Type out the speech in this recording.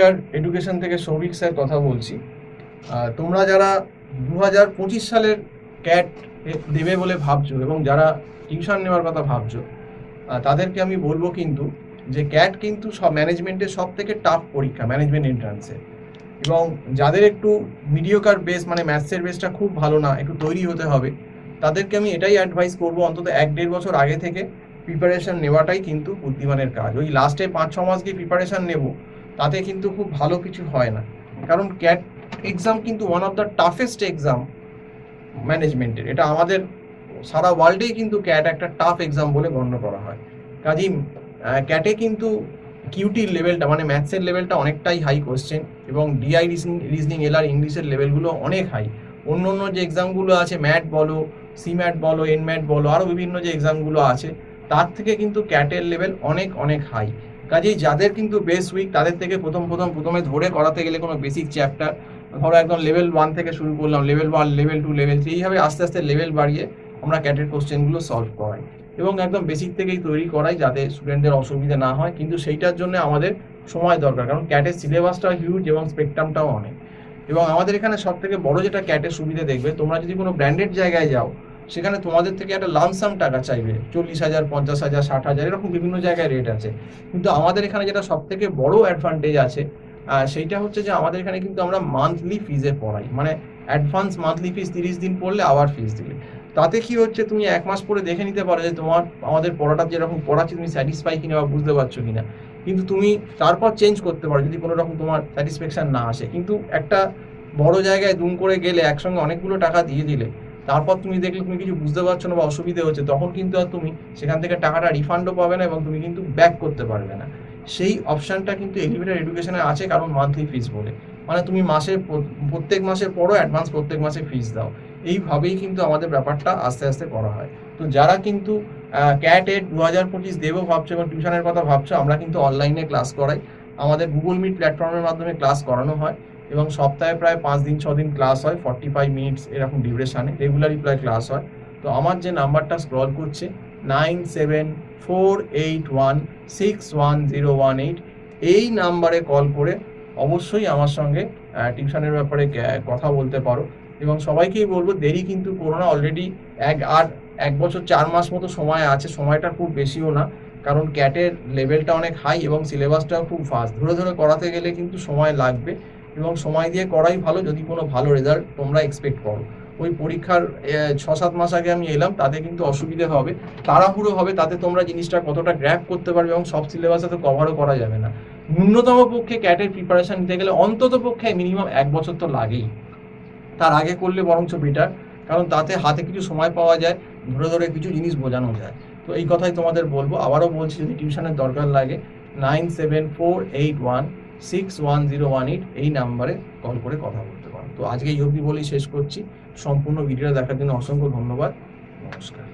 Mediocre education থেকে Souvik sir কথা বলছি। তোমরা যারা 2025 সালের ক্যাট দেবে বলে ভাবছো এবং যারা টিউশন নেওয়ার কথা ভাবছো, তাদেরকে আমি বলবো কিন্তু যে ক্যাট কিন্তু সব ম্যানেজমেন্টের সব থেকে টাফ পরীক্ষা, ম্যানেজমেন্ট এন্ট্রান্সে। এবং যাদের একটু মিডিওকার বেস মানে ম্যাথসের বেসটা খুব ভালো না, একটু তৈরি হতে হবে, তাদেরকে আমি এটাই অ্যাডভাইস করবো অন্তত 1-1.5 বছর আগে থেকে প্রিপারেশান নেওয়াটাই কিন্তু বুদ্ধিমানের কাজ। ওই লাস্টে 5-6 মাস গিয়ে প্রিপারেশান নেব, তাতে কিন্তু খুব ভালো কিছু হয় না। কারণ ক্যাট এক্সাম কিন্তু one of the toughest exam ম্যানেজমেন্টের। এটা আমাদের সারা ওয়ার্ল্ডেই কিন্তু ক্যাট একটা টাফ এক্সাম বলে গণ্য করা হয়। কাজেই ক্যাটে কিন্তু কিউটির লেভেলটা মানে ম্যাথসের লেভেলটা অনেকটাই হাই কোশ্চেন, এবং ডিআই রিজনিং এলআর ইংলিশের লেভেলগুলো অনেক হাই। অন্য অন্য যে এক্সামগুলো আছে, ম্যাট বলো, সি ম্যাট বলো, এন ম্যাট বলো, আরও বিভিন্ন যে এক্সামগুলো আছে, তার থেকে কিন্তু ক্যাটের লেভেল অনেক অনেক হাই। কাজেই যাদের কিন্তু বেস উইক, তাদের থেকে প্রথমে ধরে করাতে গেলে কোনো বেসিক চ্যাপ্টার, ধরো একদম লেভেল 1 থেকে শুরু করলাম, লেভেল 1, লেভেল 2, লেভেল 3, এইভাবে আস্তে আস্তে লেভেল বাড়িয়ে আমরা ক্যাটের কোশ্চেনগুলো সলভ করাই এবং একদম বেসিক থেকেই তৈরি করাই, যাতে স্টুডেন্টদের অসুবিধা না হয়। কিন্তু সেইটার জন্য আমাদের সময় দরকার, কারণ ক্যাটের সিলেবাসটাও হিউজ এবং স্পেকট্রামটাও অনেক। এবং আমাদের এখানে সব থেকে বড় যেটা ক্যাটের সুবিধা দেখবে, তোমরা যদি কোনো ব্র্যান্ডেড জায়গায় যাও, সেখানে তোমাদের থেকে একটা লামসাম টাকা চাইবে, 40,000, 50,000, 60,000, এরকম বিভিন্ন জায়গায় রেট আছে। কিন্তু আমাদের এখানে যেটা সব থেকে বড় অ্যাডভান্টেজ আছে, সেইটা হচ্ছে যে আমাদের এখানে কিন্তু আমরা মান্থলি ফিজে পড়াই, মানে অ্যাডভান্স মান্থলি ফিজ, 30 দিন পড়লে আবার ফিজ দিলে। তাতে কি হচ্ছে, তুমি 1 মাস পরে দেখে নিতে পারো যে তোমার আমাদের পড়াটা যেরকম পড়াচ্ছি তুমি স্যাটিসফাই কিনা বা বুঝতে পারছো কিনা। কিন্তু তুমি তারপর চেঞ্জ করতে পারো যদি কোনো রকম তোমার স্যাটিসফ্যাকশান না আসে। কিন্তু একটা বড় জায়গায় দুম করে গেলে, একসঙ্গে অনেকগুলো টাকা দিয়ে দিলে, তারপর তুমি দেখলে তুমি কিছু বুঝতে পারছো না বা অসুবিধে হচ্ছে, তখন কিন্তু আর তুমি সেখান থেকে টাকাটা রিফান্ডও পাবে না এবং তুমি কিন্তু ব্যাক করতে পারবে না। সেই অপশানটা কিন্তু এলিভেটর এডুকেশনে আছে, কারণ মান্থলি ফিস বলে, মানে তুমি প্রত্যেক মাসে পড়ো, অ্যাডভান্স প্রত্যেক মাসে ফিস দাও। এইভাবেই কিন্তু আমাদের ব্যাপারটা আস্তে আস্তে করা হয়। তো যারা কিন্তু ক্যাট এড 2025 দেবো ভাবছো এবং টিউশনের কথা ভাবছো, আমরা কিন্তু অনলাইনে ক্লাস করাই। আমাদের গুগল মিট প্ল্যাটফর্মের মাধ্যমে ক্লাস করানো হয় এবং সপ্তাহে প্রায় 5-6 দিন ক্লাস হয়, 45 মিনিটস এরকম ডিউরেশানে রেগুলারই প্রায় ক্লাস হয়। তো আমার যে নাম্বারটা স্ক্রল করছে 9748161018, এই নাম্বারে কল করে অবশ্যই আমার সঙ্গে টিউশনের ব্যাপারে কথা বলতে পারো। এবং সবাইকেই বলবো, দেরি কিন্তু করো না। অলরেডি 1 বছর 4 মাস মতো সময় আছে, সময়টা খুব বেশিও না, কারণ ক্যাটের লেভেলটা অনেক হাই এবং সিলেবাসটাও খুব ফাস্ট। ধরে ধরে করাতে গেলে কিন্তু সময় লাগবে এবং সময় দিয়ে করাই ভালো যদি কোনো ভালো রেজাল্ট তোমরা এক্সপেক্ট করো। ওই পরীক্ষার 6-7 মাস আগে আমি এলাম, তাতে কিন্তু অসুবিধে হবে, তাড়াহুড়ো হবে, তাতে তোমরা জিনিসটা কতটা গ্র্যাপ করতে পারবে এবং সব সিলেবাসে তো কভারও করা যাবে না। ন্যূনতম পক্ষে ক্যাটের প্রিপারেশন নিতে গেলে অন্তত পক্ষে মিনিমাম 1 বছর তো লাগেই, তার আগে করলে বরঞ্চ বেটার, কারণ তাতে হাতে কিছু সময় পাওয়া যায়, ধরে ধরে কিছু জিনিস বোঝানো যায়। তো এই কথাই তোমাদের বলবো। আবারও বলছি, যদি টিউশনের দরকার লাগে 9748161018, এই নাম্বারে কল করে কথা বলতে পারো। তো আজকে এই অবধি বলেই শেষ করছি। সম্পূর্ণ ভিডিওটা দেখার জন্য অসংখ্য ধন্যবাদ। নমস্কার।